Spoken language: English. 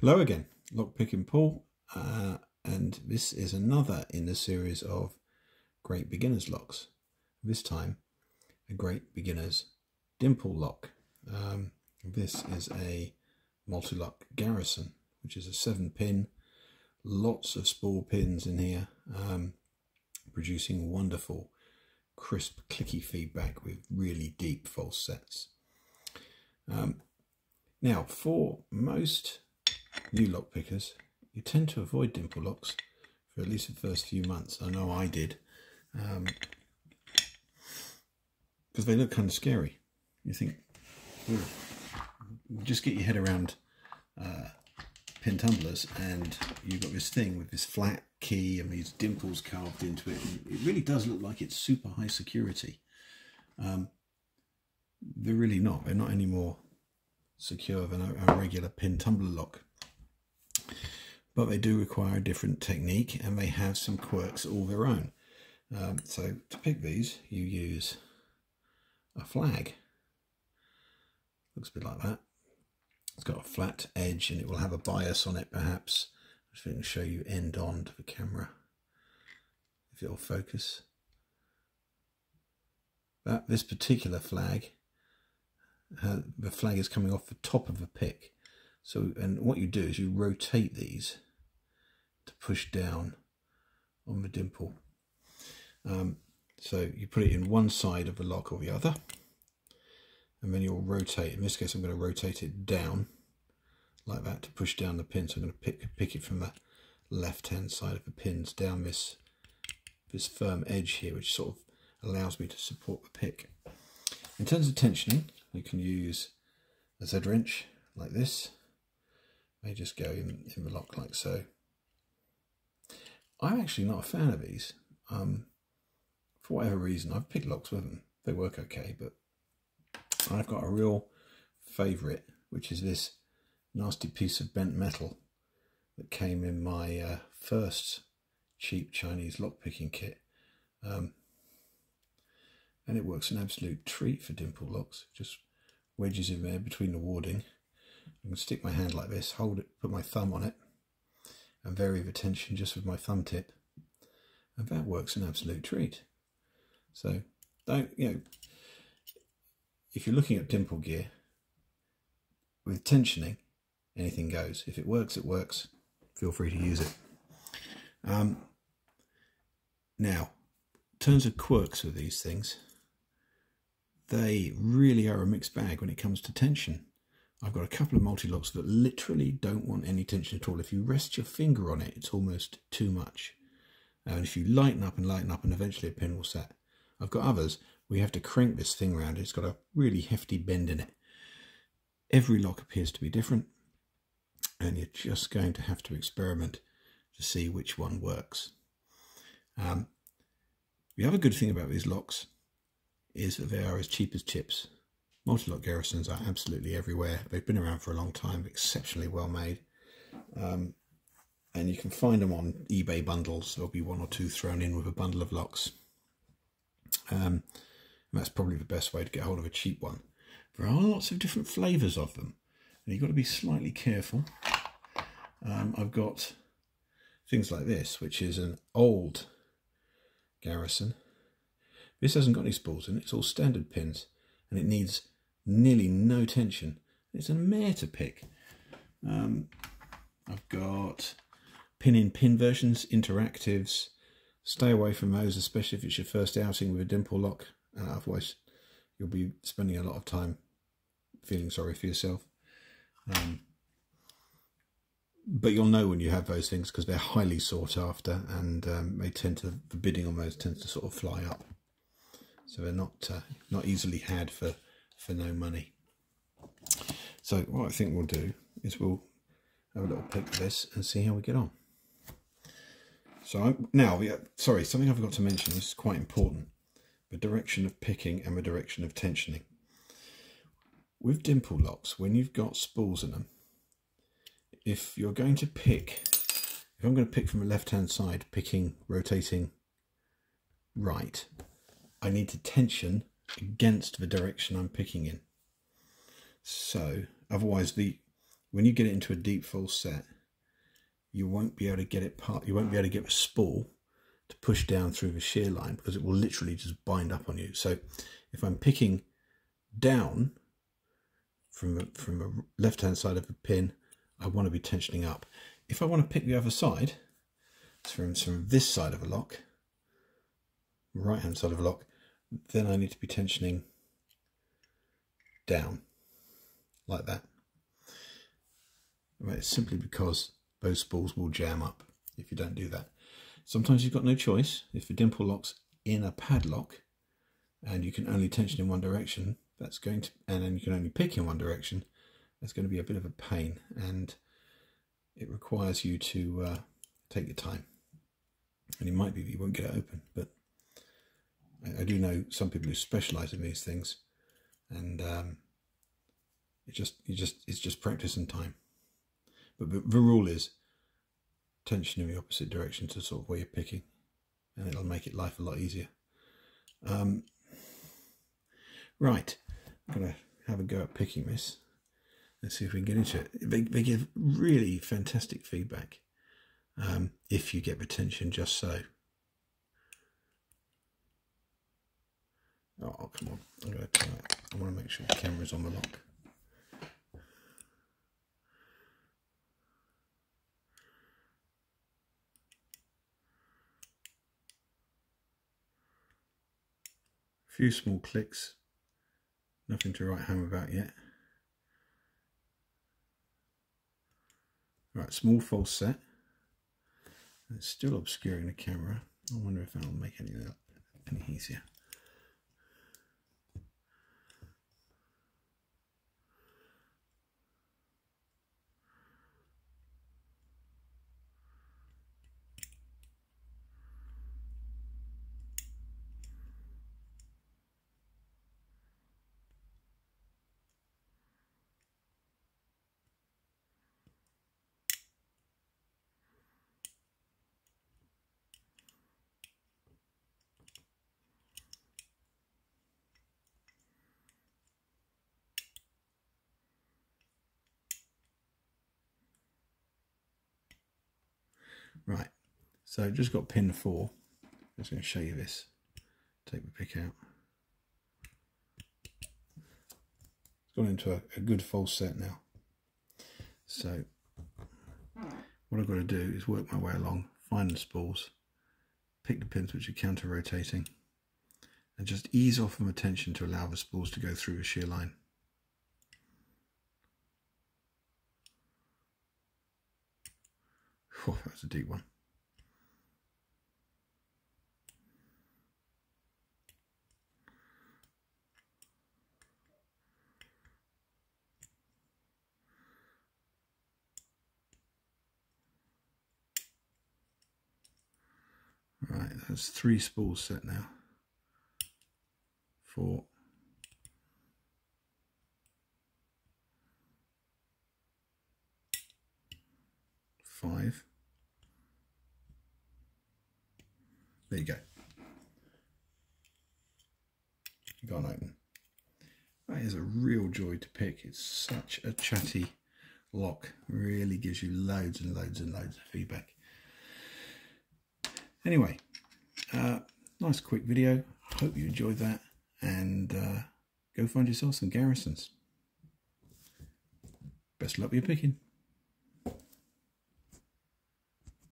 Hello again, Lockpicking Paul, and this is another in the series of great beginners locks. This time, a great beginners Dimple lock. This is a MulTLock Garrison, which is a 7-pin, lots of spool pins in here, producing wonderful, crisp, clicky feedback with really deep false sets. Now, for most new lock pickers, you tend to avoid dimple locks for at least the first few months. I know I did, because they look kind of scary. You think, just get your head around pin tumblers, and you've got this thing with this flat key and these dimples carved into it. And it really does look like it's super high security. They're really not. They're not any more secure than a regular pin tumbler lock. But they do require a different technique, and they have some quirks all their own. So to pick these, you use a flag. Looks a bit like that. It's got a flat edge and it will have a bias on it, perhaps. If I can show you end on to the camera, if it'll focus. This particular flag, the flag is coming off the top of the pick. So, and what you do is you rotate these to push down on the dimple. So you put it in one side of the lock or the other, and then you'll rotate. In this case, I'm going to rotate it down like that to push down the pin. So I'm going to pick it from the left-hand side of the pins down this firm edge here, which sort of allows me to support the pick. In terms of tensioning, you can use a Z-wrench like this. They just go in the lock like so. I'm actually not a fan of these. For whatever reason, I've picked locks with them. They work okay, but I've got a real favourite, which is this nasty piece of bent metal that came in my first cheap Chinese lockpicking kit. And it works an absolute treat for dimple locks. Just wedges in there between the warding. I can stick my hand like this, hold it, put my thumb on it, and vary the tension just with my thumb tip, and that works an absolute treat. So, don't, if you're looking at dimple gear, with tensioning, anything goes. If it works, it works. Feel free to use it. Now, in terms of quirks with these things, they really are a mixed bag when it comes to tension. I've got a couple of MulTLocks that literally don't want any tension at all. If you rest your finger on it, it's almost too much. And if you lighten up, and eventually a pin will set. I've got others where you have to crank this thing around. It's got a really hefty bend in it. Every lock appears to be different, and you're just going to have to experiment to see which one works. The other good thing about these locks is that they are as cheap as chips. MulTLock Garrisons are absolutely everywhere. They've been around for a long time, exceptionally well made. And you can find them on eBay bundles. There'll be one or two thrown in with a bundle of locks. And that's probably the best way to get hold of a cheap one. There are lots of different flavours of them, and you've got to be slightly careful. I've got things like this, which is an old Garrison. This hasn't got any spools in it. It's all standard pins, and it needs nearly no tension. It's a mare to pick. I've got pin-in-pin versions, interactives. Stay away from those, especially if it's your first outing with a dimple lock. Otherwise, you'll be spending a lot of time feeling sorry for yourself. But you'll know when you have those things because they're highly sought after, and the bidding on those tends to sort of fly up. So they're not easily had for no money. So what I think we'll do is we'll have a little pick of this and see how we get on. So sorry, something I forgot to mention. This is quite important: the direction of picking and the direction of tensioning. With dimple locks, when you've got spools in them, if I'm going to pick from the left-hand side, rotating right, I need to tension against the direction I'm picking in. So otherwise when you get it into a deep false set, you won't be able to get it you won't be able to get the spool to push down through the shear line, because it will literally just bind up on you. So if I'm picking down from the left-hand side of the pin, I want to be tensioning up. If I want to pick the other side, from this side of a lock, right-hand side of a lock, then I need to be tensioning down, like that. Right, it's simply because those spools will jam up if you don't do that. Sometimes you've got no choice. If the Dimple lock's in a padlock and you can only tension in one direction, that's going to, and then you can only pick in one direction, that's going to be a bit of a pain, and it requires you to take your time. And it might be that you won't get it open, but I do know some people who specialise in these things, and it's just practice and time. But the rule is tension in the opposite direction to sort of where you're picking, and it'll make it life a lot easier. Right, I'm going to have a go at picking this. Let's see if we can get into it. They give really fantastic feedback if you get the tension just so. Oh, come on. I'm going to try it. I want to make sure the camera's on the lock. A few small clicks. Nothing to write home about yet. Right, small false set. It's still obscuring the camera. I wonder if that'll make any easier. Right, so I've just got pin 4. I'm just going to show you this. Take the pick out. It's gone into a good false set now. So what I've got to do is work my way along, find the spools, pick the pins which are counter-rotating, and just ease off from the tension to allow the spools to go through the shear line. Oh, that was a deep one. Right, that's 3 spools set now. 4. 5. There you go. Gone open. That is a real joy to pick. It's such a chatty lock. Really gives you loads and loads and loads of feedback. Anyway, nice quick video. Hope you enjoyed that, and go find yourself some Garrisons. Best of luck with your picking.